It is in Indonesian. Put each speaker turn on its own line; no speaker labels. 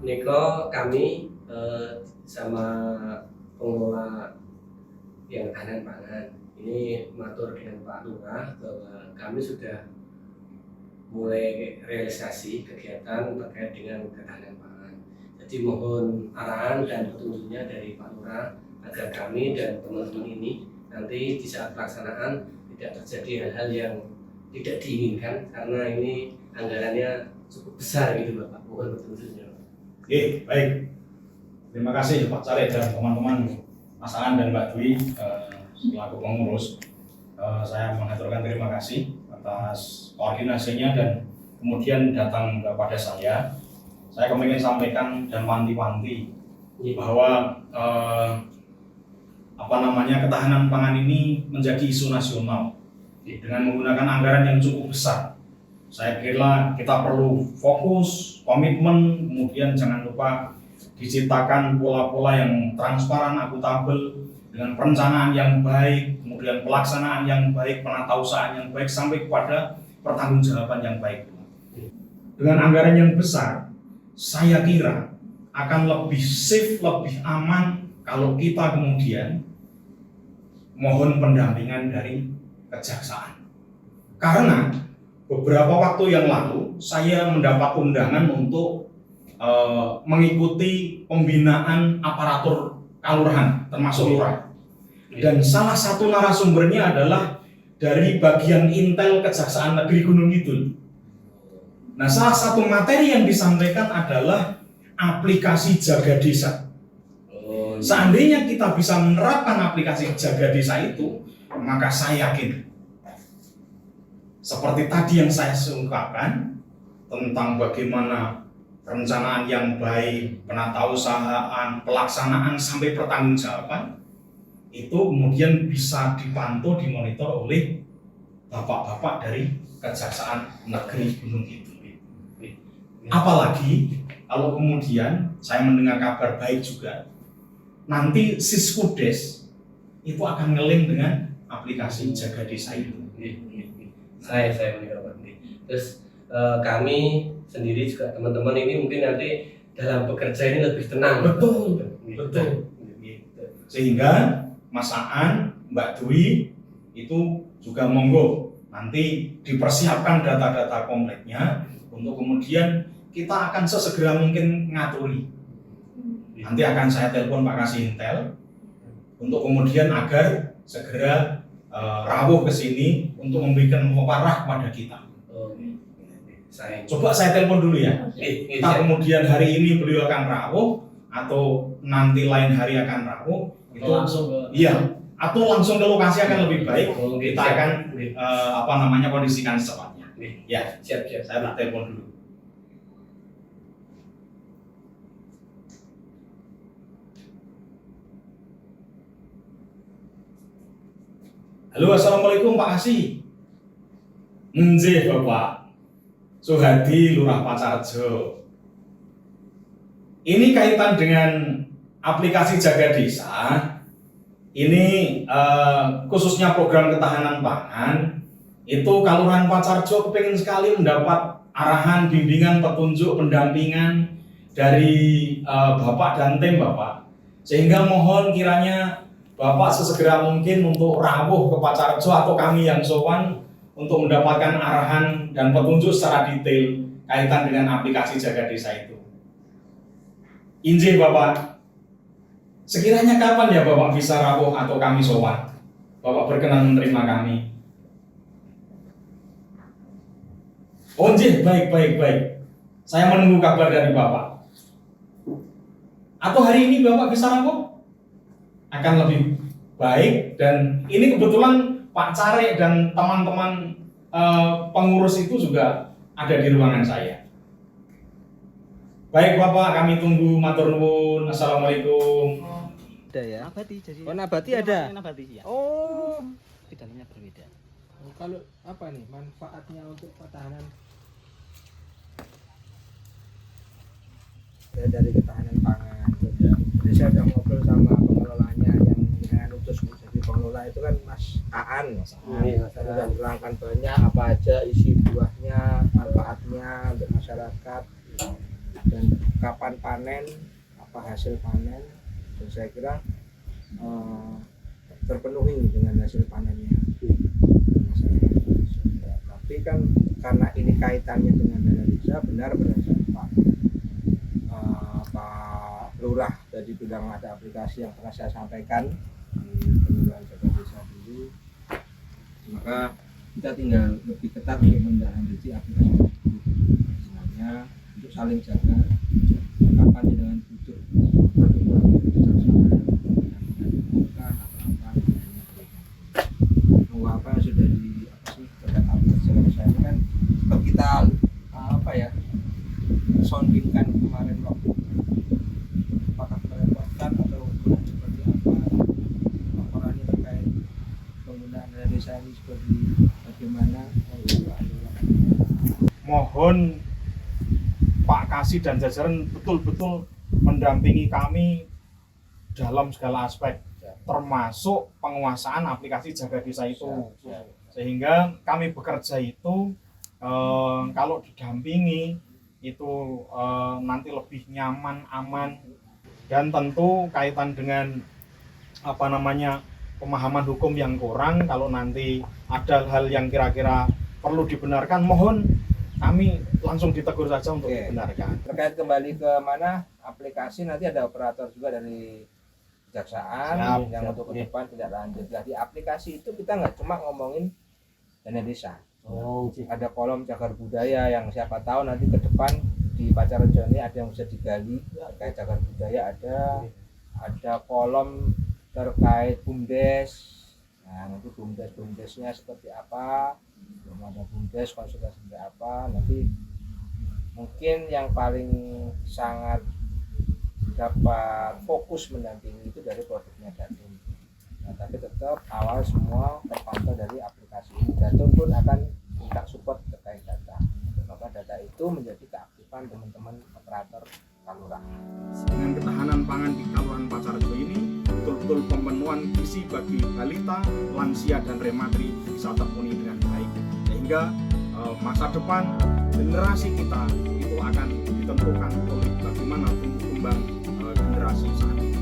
Niko kami sama pengelola yang ketahanan pangan ini matur dengan Pak Lurah bahwa kami sudah mulai realisasi kegiatan terkait dengan ketahanan pangan. Jadi mohon arahan dan petunjuknya dari Pak Lurah agar kami dan teman-teman ini nanti di saat pelaksanaan tidak terjadi hal-hal yang tidak diinginkan karena ini anggarannya cukup besar gitu Bapak. Mohon petunjuknya.
Oke, baik. Terima kasih Pak Caleg dan teman-teman Mas Aan dan Mbak Dwi selaku pengurus. Saya mengaturkan terima kasih atas koordinasinya dan kemudian datang kepada saya. Saya ingin sampaikan dan wanti-wanti bahwa ketahanan pangan ini menjadi isu nasional dengan menggunakan anggaran yang cukup besar. Saya kira kita perlu fokus, komitmen, kemudian jangan lupa diciptakan pola-pola yang transparan, akuntabel, dengan perencanaan yang baik, kemudian pelaksanaan yang baik, penatausahaan yang baik, sampai kepada pertanggungjawaban yang baik. Dengan anggaran yang besar, saya kira akan lebih safe, lebih aman kalau kita kemudian mohon pendampingan dari kejaksaan. Karena beberapa waktu yang lalu saya mendapat undangan untuk mengikuti pembinaan aparatur kelurahan termasuk lurah. Dan salah satu narasumbernya adalah dari bagian Intel Kejaksaan Negeri Gunung Kidul. Nah, salah satu materi yang disampaikan adalah aplikasi Jaga Desa. Seandainya kita bisa menerapkan aplikasi Jaga Desa itu, maka saya yakin seperti tadi yang saya ungkapkan tentang bagaimana perencanaan yang baik, penatausahaan, pelaksanaan sampai pertanggungjawaban itu kemudian bisa dipantau, dimonitor oleh bapak-bapak dari Kejaksaan Negeri Gunung Kidul. Apalagi kalau kemudian saya mendengar kabar baik juga, nanti Siskudes itu akan nge-link dengan aplikasi Jaga Desa itu.
Saya mendengar Pak. Terus kami sendiri juga teman-teman ini mungkin nanti dalam bekerja ini lebih tenang.
Betul. Sehingga Mas Aan, Mbak Dwi itu juga monggo nanti dipersiapkan data-data kompleknya untuk kemudian kita akan sesegera mungkin ngaturi. Nanti akan saya telepon Pak Kasih Intel untuk kemudian agar segera rawuh ke sini untuk memberikan peparah kepada kita. Coba saya telepon dulu ya. Kita kemudian hari ini beliau akan rawuh atau nanti lain hari akan rawuh itu langsung atau langsung ke lokasi akan lebih baik. Kita akan kondisikan secepatnya. Ya, siap. Saya tak telepon dulu. Halo, assalamualaikum Pak Kasih. Nggih Bapak. Suhadi Lurah Pacarjo. Ini kaitan dengan aplikasi Jaga Desa. Ini khususnya program ketahanan pangan. Itu Kelurahan Pacarjo kepingin sekali mendapat arahan, bimbingan, petunjuk, pendampingan dari Bapak dan tim Bapak. Sehingga mohon kiranya Bapak sesegera mungkin untuk rawuh ke Pacarjo atau kami yang sowan untuk mendapatkan arahan dan petunjuk secara detail kaitan dengan aplikasi Jaga Desa itu. Injih Bapak, sekiranya kapan ya Bapak bisa rawuh atau kami sowan? Bapak berkenan menerima kami. Oh injih, baik. Saya menunggu kabar dari Bapak. Atau hari ini Bapak bisa rawuh? Akan lebih baik, dan ini kebetulan Pak Caleg dan teman-teman pengurus itu juga ada di ruangan saya. Baik Bapak, kami tunggu, matur nuwun. Assalamualaikum.
Ada ya?
Nabati jadi.
Oh, nabati ada.
Nabati ya.
Oh,
Tapi dalamnya berbeda.
Kalau apa nih manfaatnya untuk pertahanan ya, dari ketahanan pangan? Jadi saya udah ngobrol sama pengelolanya yang dengan utus menjadi pengelola itu kan Mas Aan. Saya sudah terangkan banyak apa aja isi buahnya, manfaatnya untuk masyarakat. dan kapan panen, apa hasil panen, dan saya kira terpenuhi dengan hasil panennya masyarakat Indonesia. Ya, tapi kan karena ini kaitannya dengan dana desa, benar berdasarkan Pak Lurah tadi bilang ada aplikasi yang pernah saya sampaikan di Kelurahan Jaga Desa dulu, maka kita tinggal lebih ketat untuk menindaklanjuti aplikasi tersebut. Sebenarnya untuk saling jaga, kapan dengan butuh produk-produk kejaksaan, bukan apa-apa, mau apa yang sudah di apa sih terkait aplikasi saya kan kita apa ya soundingkan kemarin waktu apakah merepotkan atau seperti apa laporannya terkait penggunaan dana desa ini seperti bagaimana.
Mohon Pak Kasih dan jajaran betul-betul mendampingi kami dalam segala aspek, termasuk penguasaan aplikasi Jaga Desa itu, sehingga kami bekerja itu kalau didampingi itu nanti lebih nyaman, aman, dan tentu kaitan dengan pemahaman hukum yang kurang. Kalau nanti ada hal yang kira-kira perlu dibenarkan, mohon kami langsung ditegur saja untuk dibenarkan.
Terkait kembali ke mana aplikasi, nanti ada operator juga dari kejaksaan yang untuk ke depan tidak lanjut. Di aplikasi itu kita nggak cuma ngomongin dana desa. Ada kolom cagar budaya yang siapa tahu nanti ke depan di Pacarejo ini ada yang bisa digali terkait cagar budaya, ada kolom terkait BUMDes. Nah, nanti BUMDesnya seperti apa, belum ada BUMDes konsultasi seperti apa, nanti mungkin yang paling sangat dapat fokus mendampingi itu dari produknya Datun. Nah, tapi tetap awal semua terpantau dari aplikasi ini. Datun pun akan minta support terkait data, maka data itu menjadi keaktifan teman-teman operator Kalurahan.
Dengan ketahanan pangan di Kelurahan Pacarejo ini, betul-betul pemenuhan gizi bagi balita, lansia, dan rematri bisa terpenuhi dengan baik, sehingga masa depan generasi kita itu akan ditentukan oleh bagaimana tumbuh kembang generasi saat ini.